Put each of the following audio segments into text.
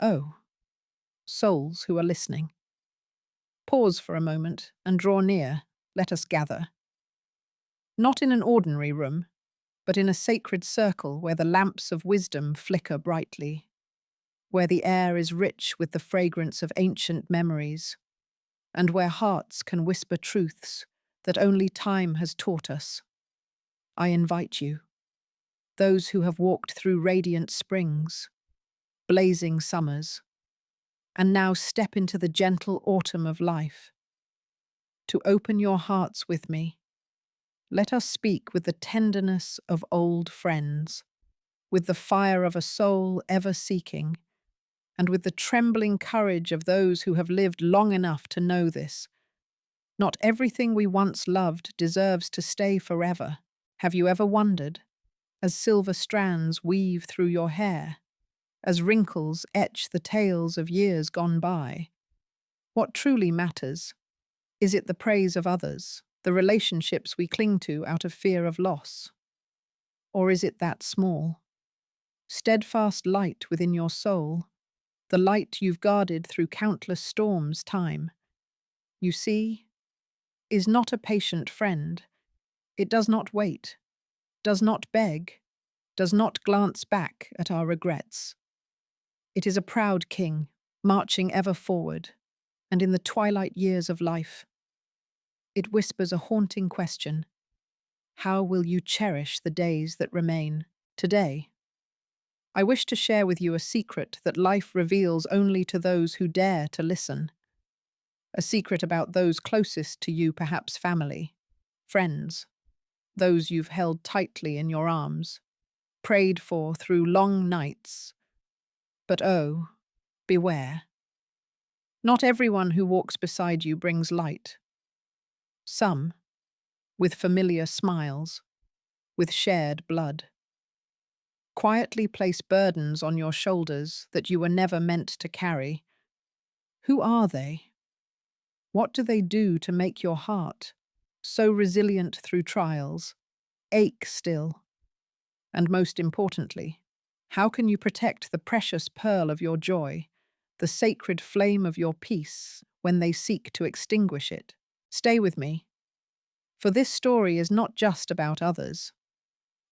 Oh, souls who are listening. Pause for a moment and draw near. Let us gather. Not in an ordinary room, but in a sacred circle where the lamps of wisdom flicker brightly, where the air is rich with the fragrance of ancient memories, and where hearts can whisper truths that only time has taught us. I invite you, those who have walked through radiant springs, blazing summers, and now step into the gentle autumn of life, to open your hearts with me. Let us speak with the tenderness of old friends, with the fire of a soul ever seeking, and with the trembling courage of those who have lived long enough to know this. Not everything we once loved deserves to stay forever. Have you ever wondered, as silver strands weave through your hair, as wrinkles etch the tales of years gone by, what truly matters? Is it the praise of others, the relationships we cling to out of fear of loss? Or is it that small, steadfast light within your soul, the light you've guarded through countless storms' time? You see, is not a patient friend. It does not wait, does not beg, does not glance back at our regrets. It is a proud king, marching ever forward, and in the twilight years of life, it whispers a haunting question. How will you cherish the days that remain today? I wish to share with you a secret that life reveals only to those who dare to listen. A secret about those closest to you, perhaps family, friends, those you've held tightly in your arms, prayed for through long nights. But oh, beware. Not everyone who walks beside you brings light. Some, with familiar smiles, with shared blood, quietly place burdens on your shoulders that you were never meant to carry. Who are they? What do they do to make your heart, so resilient through trials, ache still? And most importantly, how can you protect the precious pearl of your joy, the sacred flame of your peace, when they seek to extinguish it? Stay with me, for this story is not just about others.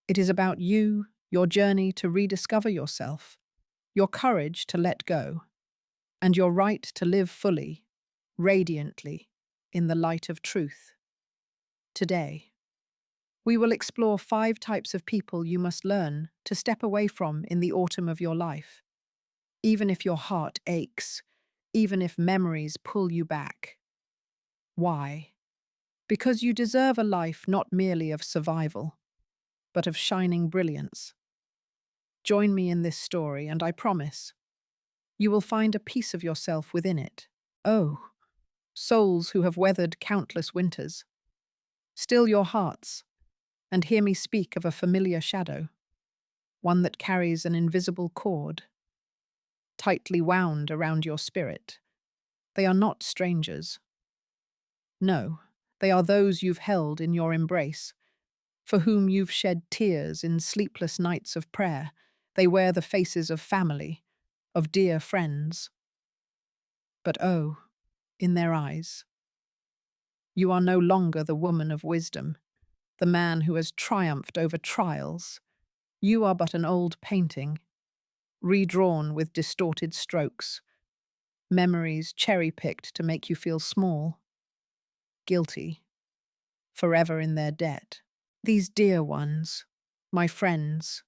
It is about you, your journey to rediscover yourself, your courage to let go, and your right to live fully, radiantly, in the light of truth. Today, we will explore 5 types of people you must learn to step away from in the autumn of your life, even if your heart aches, even if memories pull you back. Why? Because you deserve a life not merely of survival, but of shining brilliance. Join me in this story, and I promise, you will find a piece of yourself within it. Oh, souls who have weathered countless winters, still your hearts, and hear me speak of a familiar shadow, one that carries an invisible cord, tightly wound around your spirit. They are not strangers. No, they are those you've held in your embrace, for whom you've shed tears in sleepless nights of prayer. They wear the faces of family, of dear friends. But oh, in their eyes, you are no longer the woman of wisdom, the man who has triumphed over trials. You are but an old painting, redrawn with distorted strokes, memories cherry-picked to make you feel small, guilty, forever in their debt. These dear ones, my friends,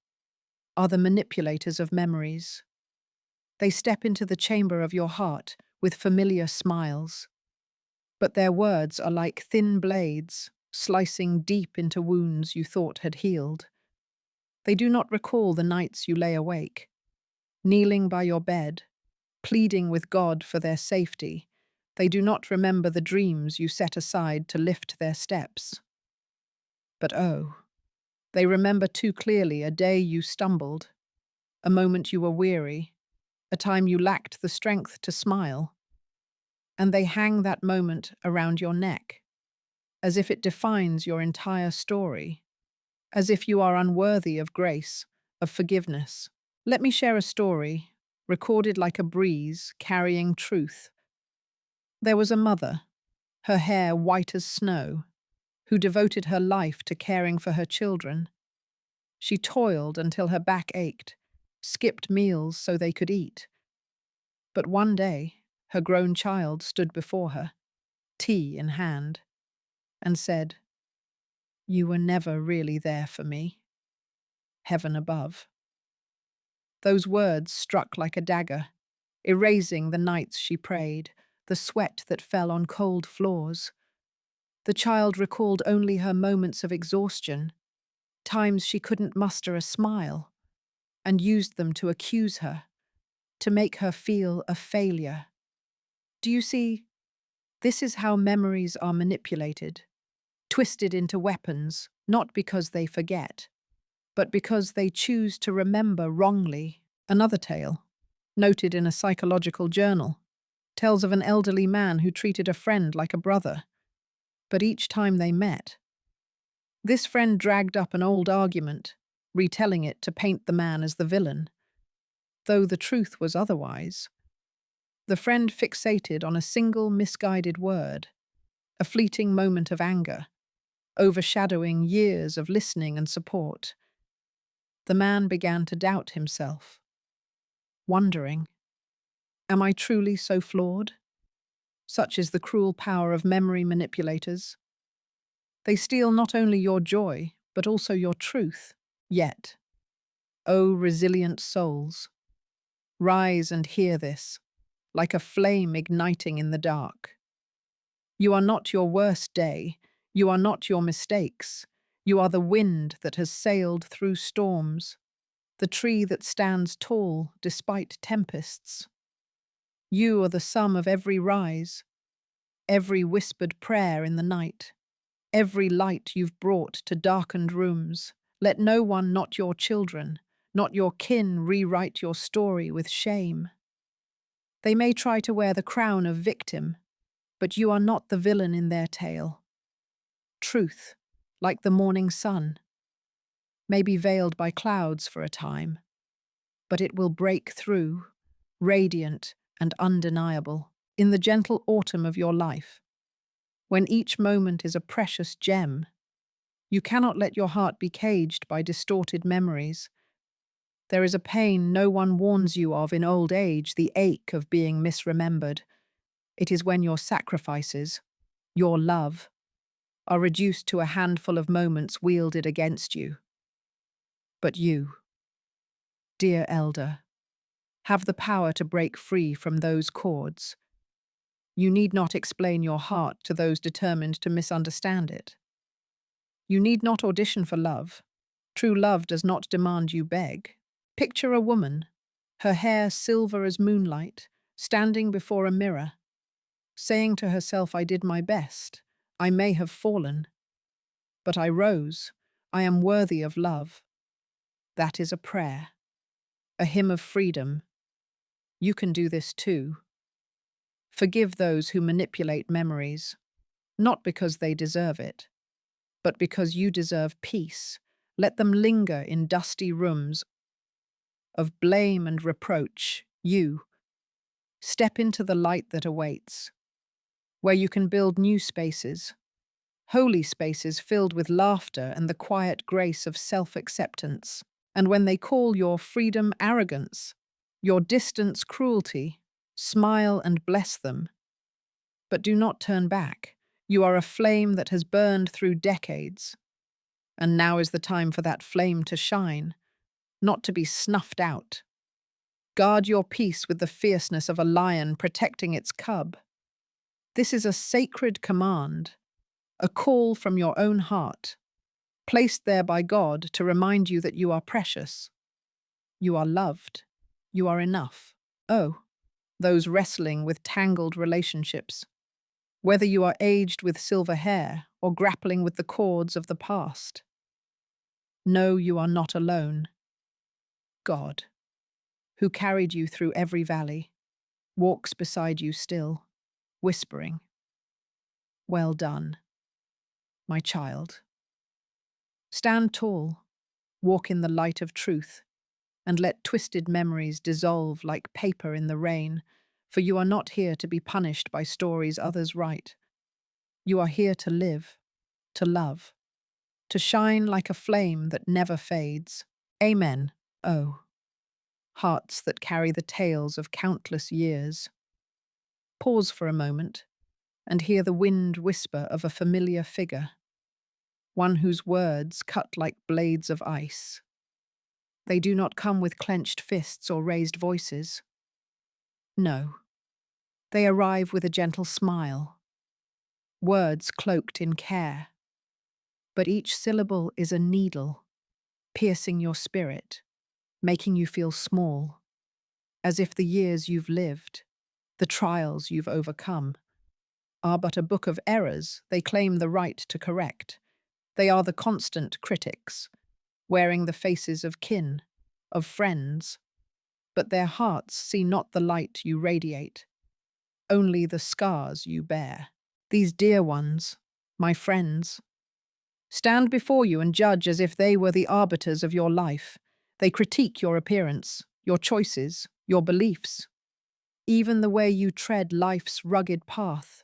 are the manipulators of memories. They step into the chamber of your heart with familiar smiles, but their words are like thin blades, slicing deep into wounds you thought had healed. They do not recall the nights you lay awake, kneeling by your bed, pleading with God for their safety. They do not remember the dreams you set aside to lift their steps. But oh, they remember too clearly a day you stumbled, a moment you were weary, a time you lacked the strength to smile. And they hang that moment around your neck, as if it defines your entire story, as if you are unworthy of grace, of forgiveness. Let me share a story, recorded like a breeze, carrying truth. There was a mother, her hair white as snow, who devoted her life to caring for her children. She toiled until her back ached, skipped meals so they could eat. But one day, her grown child stood before her, tea in hand, and said, "You were never really there for me. Heaven above." Those words struck like a dagger, erasing the nights she prayed, the sweat that fell on cold floors. The child recalled only her moments of exhaustion, times she couldn't muster a smile, and used them to accuse her, to make her feel a failure. Do you see? This is how memories are manipulated, twisted into weapons, not because they forget, but because they choose to remember wrongly. Another tale, noted in a psychological journal, tells of an elderly man who treated a friend like a brother. But each time they met, this friend dragged up an old argument, retelling it to paint the man as the villain, though the truth was otherwise. The friend fixated on a single misguided word, a fleeting moment of anger, overshadowing years of listening and support. The man began to doubt himself, wondering, am I truly so flawed? Such is the cruel power of memory manipulators. They steal not only your joy, but also your truth. Yet, O resilient souls, rise and hear this, like a flame igniting in the dark. You are not your worst day, you are not your mistakes, you are the wind that has sailed through storms, the tree that stands tall despite tempests. You are the sum of every rise, every whispered prayer in the night, every light you've brought to darkened rooms. Let no one, not your children, not your kin, rewrite your story with shame. They may try to wear the crown of victim, but you are not the villain in their tale. Truth, like the morning sun, may be veiled by clouds for a time, but it will break through, radiant and undeniable, in the gentle autumn of your life. When each moment is a precious gem, you cannot let your heart be caged by distorted memories. There is a pain no one warns you of in old age, the ache of being misremembered. It is when your sacrifices, your love, are reduced to a handful of moments wielded against you. But you, dear elder, have the power to break free from those cords. You need not explain your heart to those determined to misunderstand it. You need not audition for love. True love does not demand you beg. Picture a woman, her hair silver as moonlight, standing before a mirror, saying to herself, I did my best. I may have fallen, but I rose. I am worthy of love. That is a prayer, a hymn of freedom. You can do this too. Forgive those who manipulate memories, not because they deserve it, but because you deserve peace. Let them linger in dusty rooms of blame and reproach. You step into the light that awaits, where you can build new spaces, holy spaces filled with laughter and the quiet grace of self-acceptance. And when they call your freedom arrogance, your distance cruelty, smile and bless them. But do not turn back. You are a flame that has burned through decades. And now is the time for that flame to shine, not to be snuffed out. Guard your peace with the fierceness of a lion protecting its cub. This is a sacred command, a call from your own heart, placed there by God to remind you that you are precious. You are loved. You are enough. Oh, those wrestling with tangled relationships. Whether you are aged with silver hair or grappling with the cords of the past. Know you are not alone. God, who carried you through every valley, walks beside you still, whispering, well done, my child. Stand tall, walk in the light of truth, and let twisted memories dissolve like paper in the rain, for you are not here to be punished by stories others write. You are here to live, to love, to shine like a flame that never fades. Amen. Oh, hearts that carry the tales of countless years. Pause for a moment and hear the wind whisper of a familiar figure, one whose words cut like blades of ice. They do not come with clenched fists or raised voices. No, they arrive with a gentle smile, words cloaked in care. But each syllable is a needle, piercing your spirit, making you feel small, as if the years you've lived, the trials you've overcome, are but a book of errors they claim the right to correct. They are the constant critics, wearing the faces of kin, of friends, but their hearts see not the light you radiate, only the scars you bear. These dear ones, my friends, stand before you and judge as if they were the arbiters of your life. They critique your appearance, your choices, your beliefs, even the way you tread life's rugged path.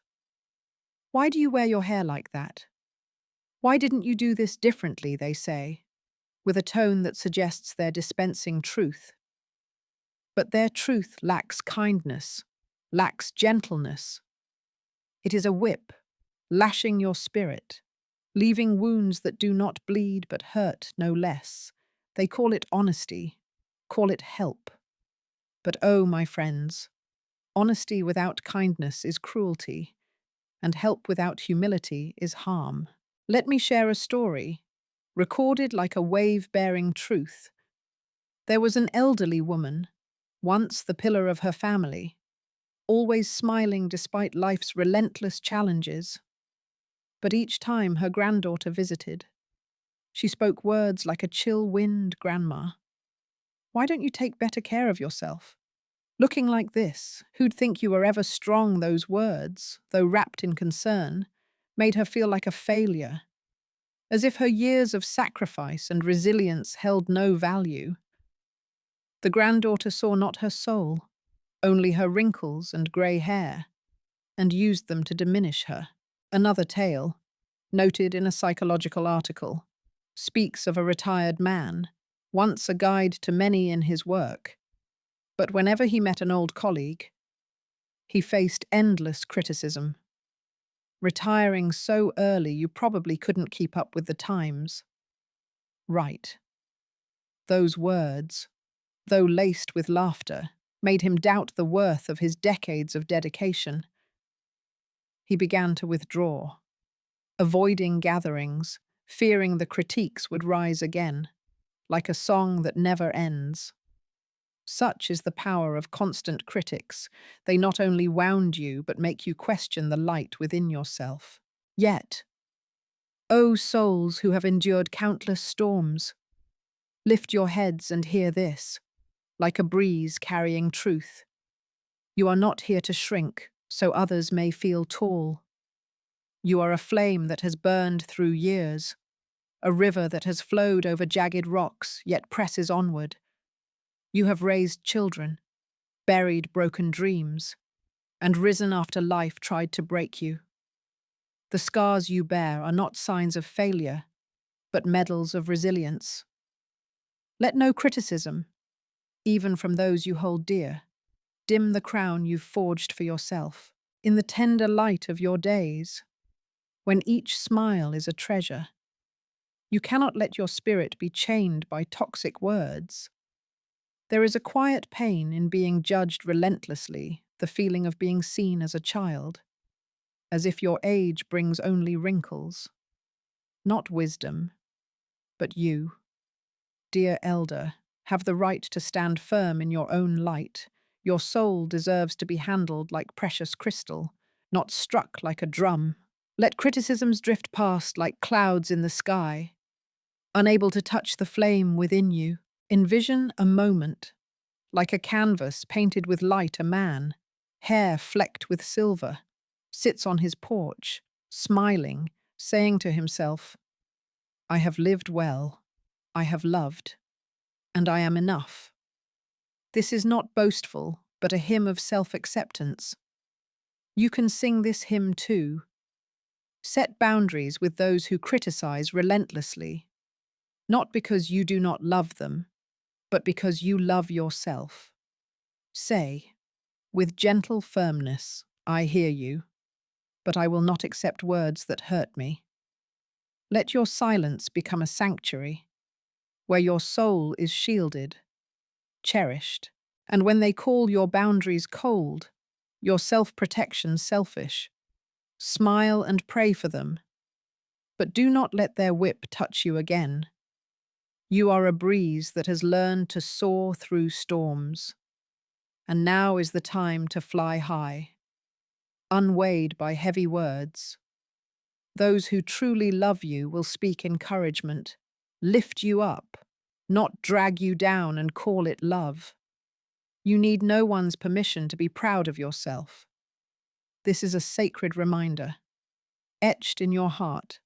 Why do you wear your hair like that? Why didn't you do this differently, they say, with a tone that suggests they're dispensing truth. But their truth lacks kindness, lacks gentleness. It is a whip, lashing your spirit, leaving wounds that do not bleed but hurt no less. They call it honesty, call it help. But oh, my friends, honesty without kindness is cruelty, and help without humility is harm. Let me share a story, recorded like a wave-bearing truth. There was an elderly woman, once the pillar of her family, always smiling despite life's relentless challenges. But each time her granddaughter visited, she spoke words like a chill wind grandma. Why don't you take better care of yourself? Looking like this, who'd think you were ever strong? Those words, though wrapped in concern, made her feel like a failure, as if her years of sacrifice and resilience held no value. The granddaughter saw not her soul, only her wrinkles and grey hair, and used them to diminish her. Another tale, noted in a psychological article, speaks of a retired man, once a guide to many in his work. But whenever he met an old colleague, he faced endless criticism. Retiring so early you probably couldn't keep up with the times. Right. Those words, though laced with laughter, made him doubt the worth of his decades of dedication. He began to withdraw, avoiding gatherings, fearing the critiques would rise again, like a song that never ends. Such is the power of constant critics. They not only wound you, but make you question the light within yourself. Yet, O souls who have endured countless storms, lift your heads and hear this, like a breeze carrying truth. You are not here to shrink, so others may feel tall. You are a flame that has burned through years, a river that has flowed over jagged rocks, yet presses onward. You have raised children, buried broken dreams, and risen after life tried to break you. The scars you bear are not signs of failure, but medals of resilience. Let no criticism, even from those you hold dear, dim the crown you've forged for yourself. In the tender light of your days, when each smile is a treasure, you cannot let your spirit be chained by toxic words. There is a quiet pain in being judged relentlessly, the feeling of being seen as a child, as if your age brings only wrinkles. Not wisdom, but you, dear elder, have the right to stand firm in your own light. Your soul deserves to be handled like precious crystal, not struck like a drum. Let criticisms drift past like clouds in the sky, unable to touch the flame within you. Envision a moment, like a canvas painted with light. A man, hair flecked with silver, sits on his porch, smiling, saying to himself, I have lived well, I have loved, and I am enough. This is not boastful, but a hymn of self-acceptance. You can sing this hymn too. Set boundaries with those who criticize relentlessly, not because you do not love them, but because you love yourself. Say, with gentle firmness, I hear you, but I will not accept words that hurt me. Let your silence become a sanctuary, where your soul is shielded, cherished, and when they call your boundaries cold, your self-protection selfish, smile and pray for them, but do not let their whip touch you again. You are a breeze that has learned to soar through storms, and now is the time to fly high, unweighed by heavy words. Those who truly love you will speak encouragement, lift you up, not drag you down and call it love. You need no one's permission to be proud of yourself. This is a sacred reminder, etched in your heart,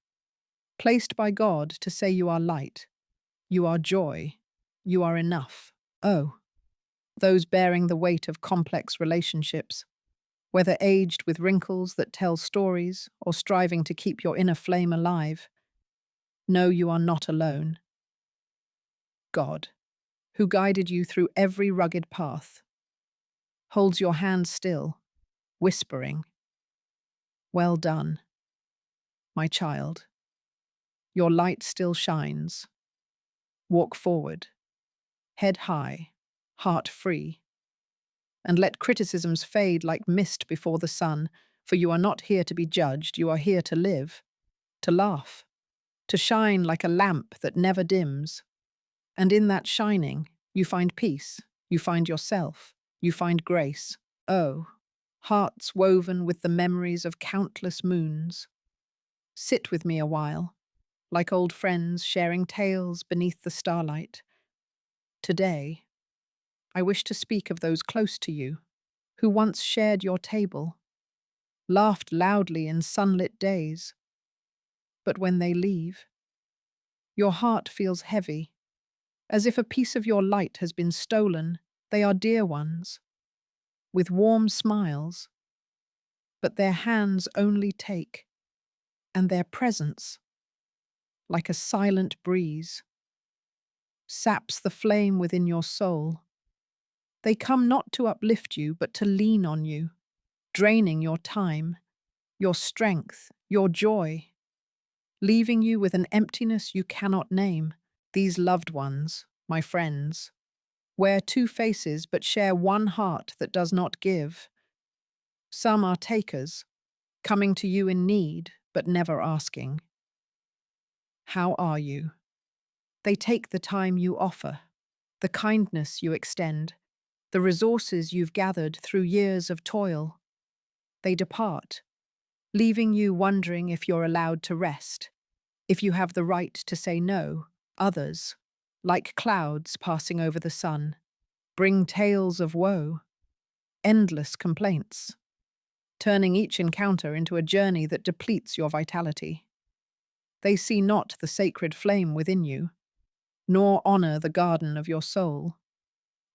placed by God to say you are light, you are joy, you are enough. Oh, those bearing the weight of complex relationships, whether aged with wrinkles that tell stories or striving to keep your inner flame alive, know you are not alone. God, who guided you through every rugged path, holds your hand still, whispering, "Well done, my child. Your light still shines. Walk forward, head high, heart free, and let criticisms fade like mist before the sun, for you are not here to be judged, you are here to live, to laugh, to shine like a lamp that never dims. And in that shining, you find peace, you find yourself, you find grace. Oh, hearts woven with the memories of countless moons. Sit with me a while, like old friends sharing tales beneath the starlight. Today, I wish to speak of those close to you, who once shared your table, laughed loudly in sunlit days. But when they leave, your heart feels heavy, as if a piece of your light has been stolen. They are dear ones, with warm smiles, but their hands only take, and their presence, like a silent breeze, saps the flame within your soul. They come not to uplift you, but to lean on you, draining your time, your strength, your joy, leaving you with an emptiness you cannot name. These loved ones, my friends, wear two faces but share one heart that does not give. Some are takers, coming to you in need but never asking, "How are you?" They take the time you offer, the kindness you extend, the resources you've gathered through years of toil. They depart, leaving you wondering if you're allowed to rest, if you have the right to say no. Others, like clouds passing over the sun, bring tales of woe, endless complaints, turning each encounter into a journey that depletes your vitality. They see not the sacred flame within you, nor honor the garden of your soul,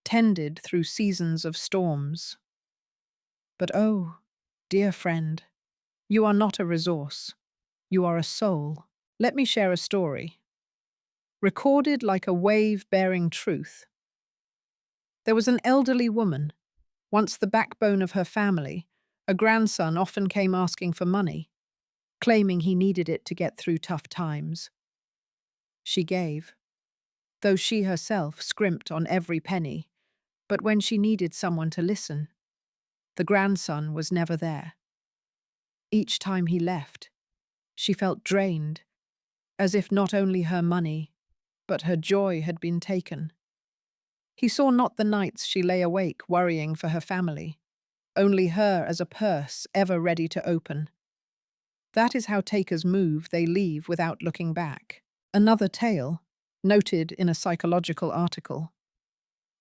tended through seasons of storms. But oh, dear friend, you are not a resource, you are a soul. Let me share a story, recorded like a wave bearing truth. There was an elderly woman, once the backbone of her family. A grandson often came asking for money, claiming he needed it to get through tough times. She gave, though she herself scrimped on every penny, but when she needed someone to listen, the grandson was never there. Each time he left, she felt drained, as if not only her money, but her joy had been taken. He saw not the nights she lay awake worrying for her family, only her as a purse ever ready to open. That is how takers move, they leave without looking back. Another tale, noted in a psychological article,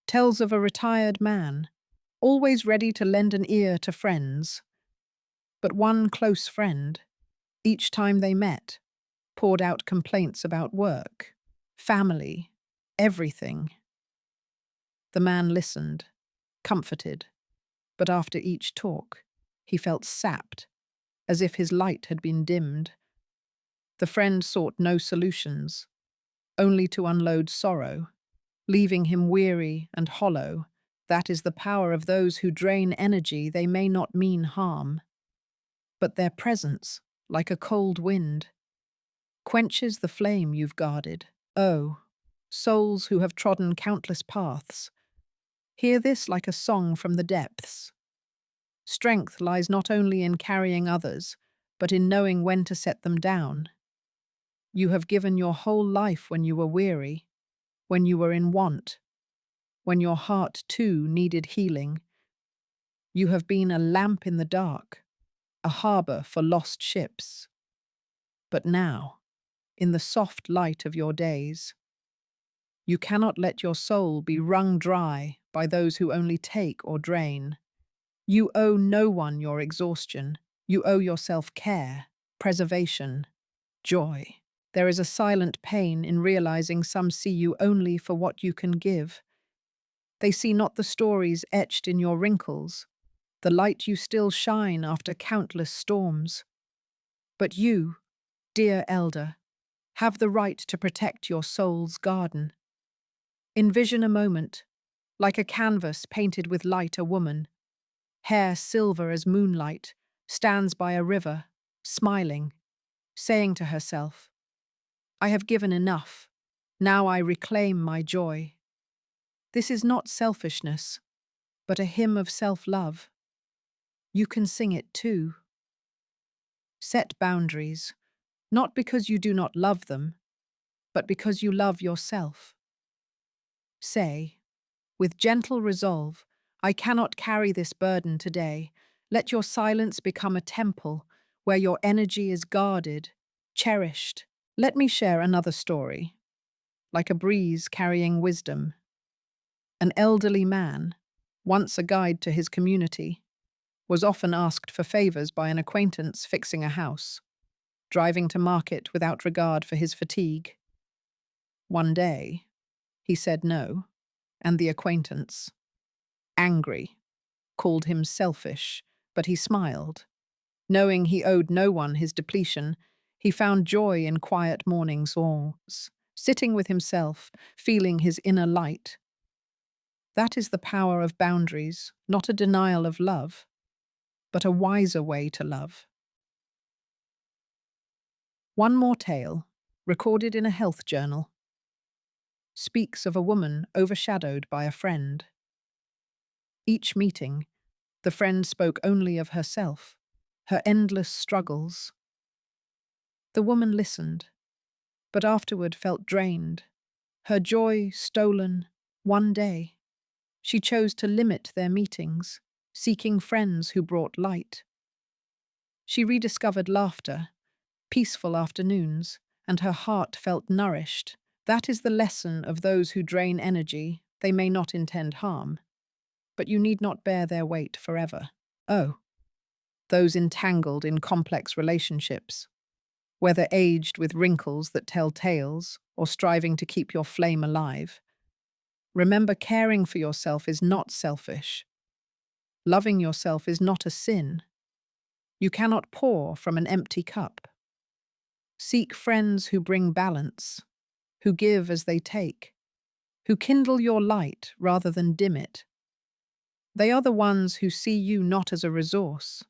tells of a retired man, always ready to lend an ear to friends. But one close friend, each time they met, poured out complaints about work, family, everything. The man listened, comforted, but after each talk, he felt sapped, as if his light had been dimmed. The friend sought no solutions, only to unload sorrow, leaving him weary and hollow. That is the power of those who drain energy. They may not mean harm, but their presence, like a cold wind, quenches the flame you've guarded. Oh, souls who have trodden countless paths, hear this like a song from the depths. Strength lies not only in carrying others, but in knowing when to set them down. You have given your whole life when you were weary, when you were in want, when your heart too needed healing. You have been a lamp in the dark, a harbour for lost ships. But now, in the soft light of your days, you cannot let your soul be wrung dry by those who only take or drain. You owe no one your exhaustion. You owe yourself care, preservation, joy. There is a silent pain in realizing some see you only for what you can give. They see not the stories etched in your wrinkles, the light you still shine after countless storms. But you, dear elder, have the right to protect your soul's garden. Envision a moment, like a canvas painted with light. A woman, hair silver as moonlight, stands by a river, smiling, saying to herself, "I have given enough. Now I reclaim my joy." This is not selfishness, but a hymn of self-love. You can sing it too. Set boundaries, not because you do not love them, but because you love yourself. Say, with gentle resolve, "I cannot carry this burden today." Let your silence become a temple where your energy is guarded, cherished. Let me share another story, like a breeze carrying wisdom. An elderly man, once a guide to his community, was often asked for favors by an acquaintance fixing a house, driving to market without regard for his fatigue. One day, he said no, and the acquaintance, angry, called him selfish, but he smiled. Knowing he owed no one his depletion, he found joy in quiet morning songs, sitting with himself, feeling his inner light. That is the power of boundaries, not a denial of love, but a wiser way to love. One more tale, recorded in a health journal, speaks of a woman overshadowed by a friend. Each meeting, the friend spoke only of herself, her endless struggles. The woman listened, but afterward felt drained, her joy stolen. One day, she chose to limit their meetings, seeking friends who brought light. She rediscovered laughter, peaceful afternoons, and her heart felt nourished. That is the lesson of those who drain energy. They may not intend harm, but you need not bear their weight forever. Oh, those entangled in complex relationships, whether aged with wrinkles that tell tales or striving to keep your flame alive. Remember, caring for yourself is not selfish. Loving yourself is not a sin. You cannot pour from an empty cup. Seek friends who bring balance, who give as they take, who kindle your light rather than dim it. They are the ones who see you not as a resource,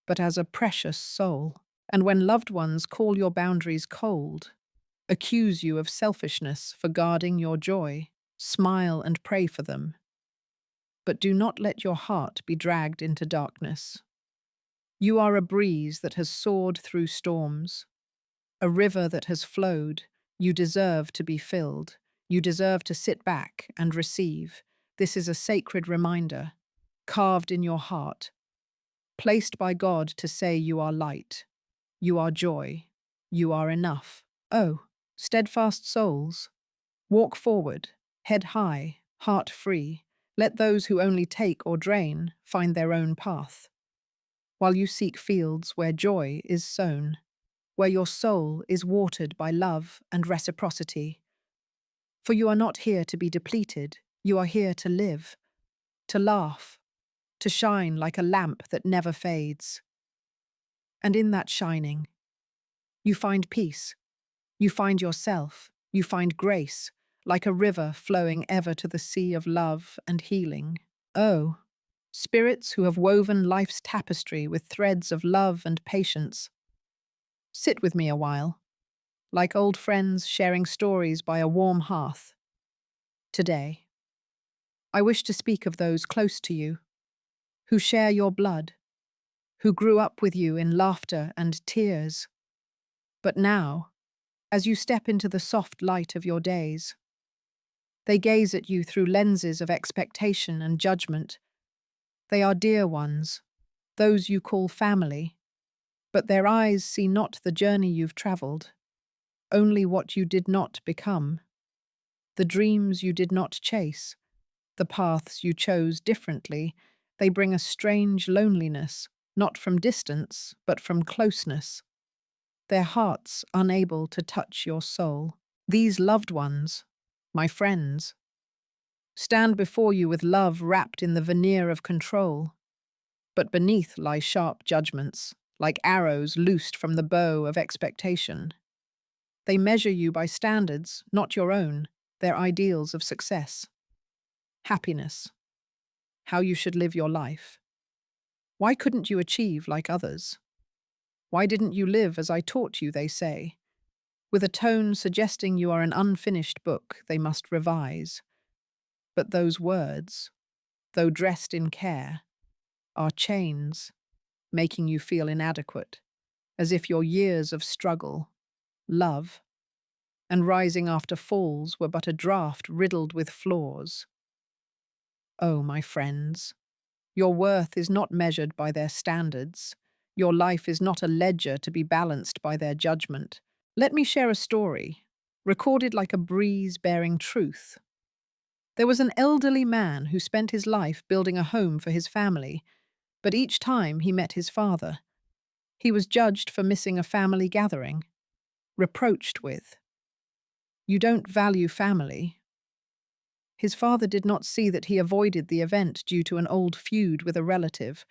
but as a precious soul. And when loved ones call your boundaries cold, accuse you of selfishness for guarding your joy, smile and pray for them. But do not let your heart be dragged into darkness. You are a breeze that has soared through storms, a river that has flowed. You deserve to be filled. You deserve to sit back and receive. This is a sacred reminder, carved in your heart, placed by God to say you are light, you are joy, you are enough. Oh, steadfast souls, walk forward, head high, heart free. Let those who only take or drain find their own path, while you seek fields where joy is sown, where your soul is watered by love and reciprocity. For you are not here to be depleted, You are here to live, to laugh, to shine like a lamp that never fades. And in that shining, you find peace, you find yourself, you find grace, like a river flowing ever to the sea of love and healing. Oh, spirits who have woven life's tapestry with threads of love and patience. Sit with me a while, like old friends sharing stories by a warm hearth. Today, I wish to speak of those close to you, who share your blood, who grew up with you in laughter and tears. But now, as you step into the soft light of your days, they gaze at you through lenses of expectation and judgment. They are dear ones, those you call family, but their eyes see not the journey you've traveled, only what you did not become, the dreams you did not chase, the paths you chose differently. They bring a strange loneliness, not from distance, but from closeness, their hearts unable to touch your soul. These loved ones, my friends, stand before you with love wrapped in the veneer of control, but beneath lie sharp judgments, like arrows loosed from the bow of expectation. They measure you by standards, not your own, their ideals of success, happiness, how you should live your life. Why couldn't you achieve like others? Why didn't you live as I taught you, they say, with a tone suggesting you are an unfinished book they must revise. But those words, though dressed in care, are chains, making you feel inadequate, as if your years of struggle, love, and rising after falls were but a draft riddled with flaws. Oh, my friends, your worth is not measured by their standards. Your life is not a ledger to be balanced by their judgment. Let me share a story, recorded like a breeze bearing truth. There was an elderly man who spent his life building a home for his family, but each time he met his father, he was judged for missing a family gathering, reproached with, "You don't value family." His father did not see that he avoided the event due to an old feud with a relative,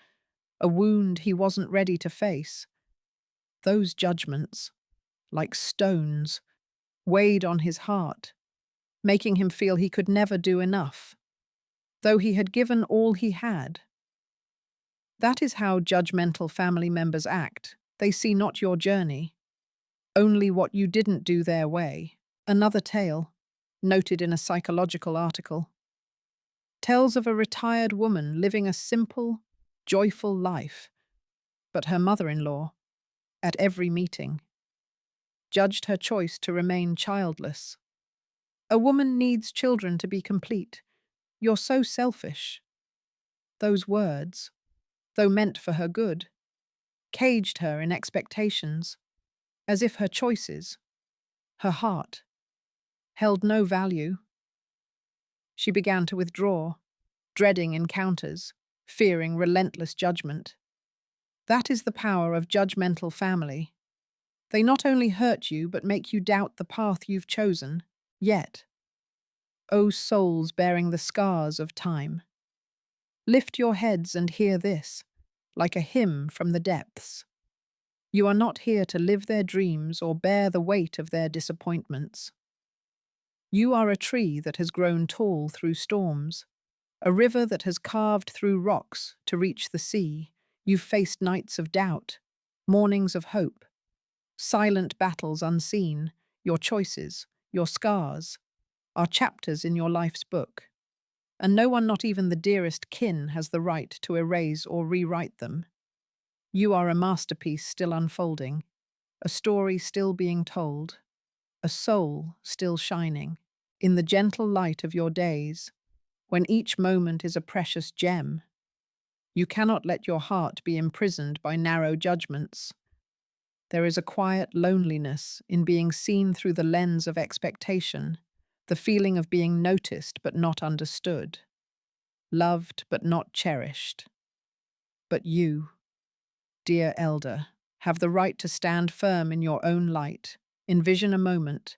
a wound he wasn't ready to face. Those judgments, like stones, weighed on his heart, making him feel he could never do enough, though he had given all he had. That is how judgmental family members act. They see not your journey, only what you didn't do their way. Another tale, noted in a psychological article, tells of a retired woman living a simple, joyful life, but her mother-in-law, at every meeting, judged her choice to remain childless. "A woman needs children to be complete. You're so selfish." Those words, though meant for her good, caged her in expectations, as if her choices, her heart, held no value. She began to withdraw, dreading encounters, fearing relentless judgment. That is the power of judgmental family. They not only hurt you, but make you doubt the path you've chosen. Yet, O souls bearing the scars of time, lift your heads and hear this, like a hymn from the depths. You are not here to live their dreams or bear the weight of their disappointments. You are a tree that has grown tall through storms, a river that has carved through rocks to reach the sea. You've faced nights of doubt, mornings of hope, silent battles unseen. Your choices, your scars, are chapters in your life's book, and no one, not even the dearest kin, has the right to erase or rewrite them. You are a masterpiece still unfolding, a story still being told, a soul still shining. In the gentle light of your days, when each moment is a precious gem, you cannot let your heart be imprisoned by narrow judgments. There is a quiet loneliness in being seen through the lens of expectation, the feeling of being noticed but not understood, loved but not cherished. But you, dear elder, have the right to stand firm in your own light. Envision a moment,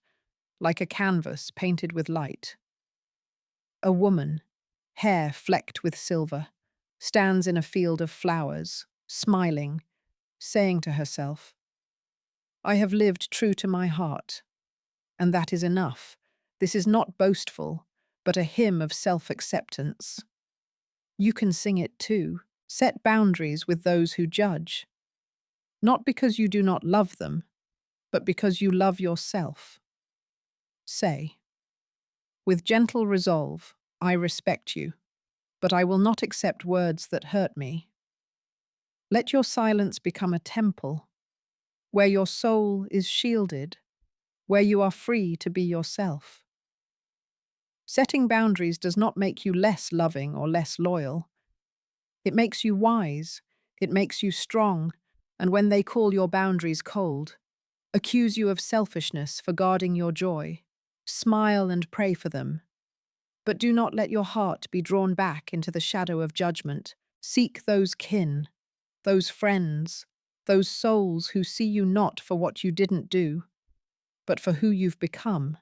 like a canvas painted with light. A woman, hair flecked with silver, stands in a field of flowers, smiling, saying to herself, "I have lived true to my heart, and that is enough. This is not boastful, but a hymn of self-acceptance." You can sing it too. Set boundaries with those who judge, not because you do not love them, but because you love yourself. Say, with gentle resolve, "I respect you, but I will not accept words that hurt me." Let your silence become a temple, where your soul is shielded, where you are free to be yourself. Setting boundaries does not make you less loving or less loyal. It makes you wise, it makes you strong, and when they call your boundaries cold, accuse you of selfishness for guarding your joy, smile and pray for them. But do not let your heart be drawn back into the shadow of judgment. Seek those kin, those friends, those souls who see you not for what you didn't do, but for who you've become.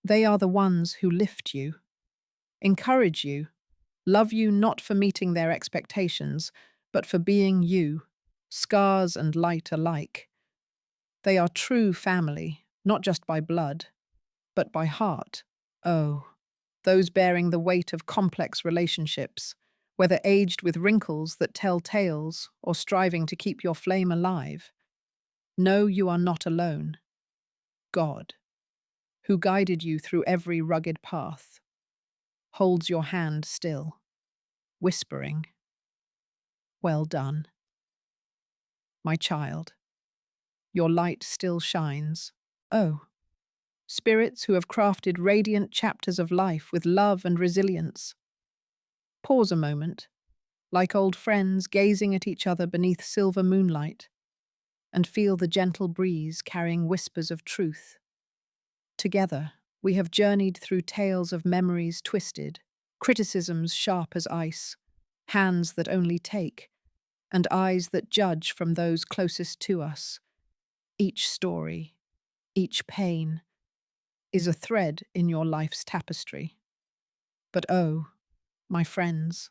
They are the ones who lift you, encourage you, love you not for meeting their expectations, but for being you, scars and light alike. They are true family, not just by blood, but by heart. Oh, those bearing the weight of complex relationships, whether aged with wrinkles that tell tales or striving to keep your flame alive. Know you are not alone. God, who guided you through every rugged path, holds your hand still, whispering, "Well done, my child. Your light still shines." Oh, spirits who have crafted radiant chapters of life with love and resilience. Pause a moment, like old friends gazing at each other beneath silver moonlight, and feel the gentle breeze carrying whispers of truth. Together, we have journeyed through tales of memories twisted, criticisms sharp as ice, hands that only take, and eyes that judge from those closest to us. Each story, each pain, is a thread in your life's tapestry. But oh, my friends,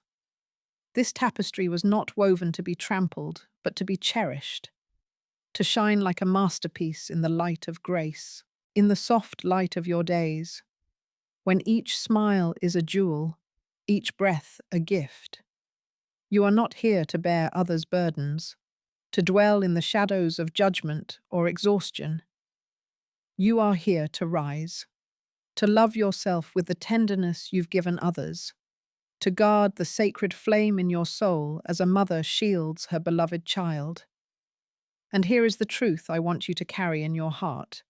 this tapestry was not woven to be trampled, but to be cherished, to shine like a masterpiece in the light of grace, in the soft light of your days, when each smile is a jewel, each breath a gift. You are not here to bear others' burdens, to dwell in the shadows of judgment or exhaustion. You are here to rise, to love yourself with the tenderness you've given others, to guard the sacred flame in your soul as a mother shields her beloved child. And here is the truth I want you to carry in your heart,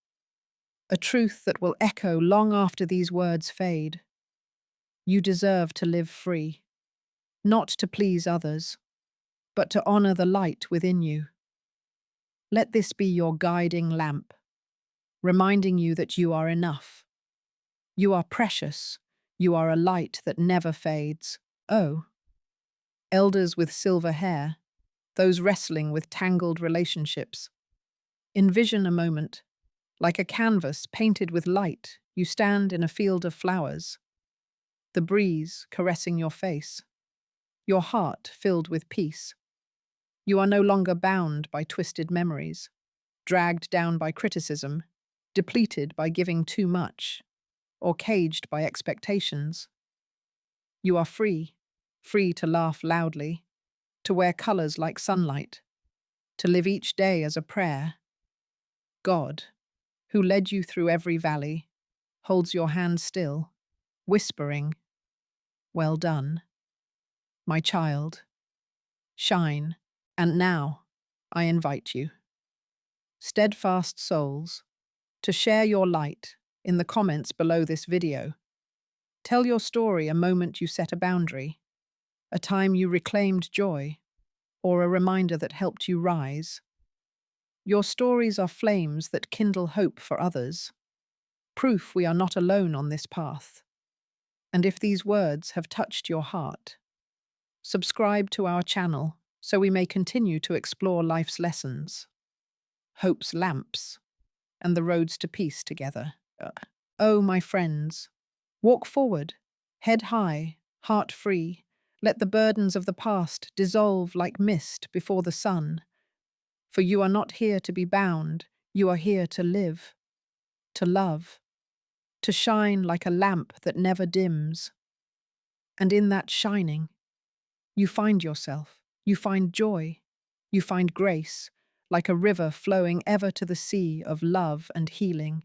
a truth that will echo long after these words fade. You deserve to live free, not to please others, but to honor the light within you. Let this be your guiding lamp, reminding you that you are enough. You are precious. You are a light that never fades. Oh, elders with silver hair, those wrestling with tangled relationships. Envision a moment, like a canvas painted with light, you stand in a field of flowers, the breeze caressing your face, your heart filled with peace. You are no longer bound by twisted memories, dragged down by criticism, depleted by giving too much, or caged by expectations. You are free, free to laugh loudly, to wear colors like sunlight, to live each day as a prayer. God, who led you through every valley, holds your hand still, whispering, "Well done, my child. Shine." And now, I invite you, steadfast souls, to share your light in the comments below this video. Tell your story, a moment you set a boundary, a time you reclaimed joy, or a reminder that helped you rise. Your stories are flames that kindle hope for others, proof we are not alone on this path. And if these words have touched your heart, subscribe to our channel so we may continue to explore life's lessons, hope's lamps, and the roads to peace together. Oh, my friends, walk forward, Head high, heart free, let the burdens of the past dissolve like mist before the sun. For you are not here to be bound, you are here to live, to love, to shine like a lamp that never dims. And in that shining, you find yourself, you find joy, you find grace, like a river flowing ever to the sea of love and healing.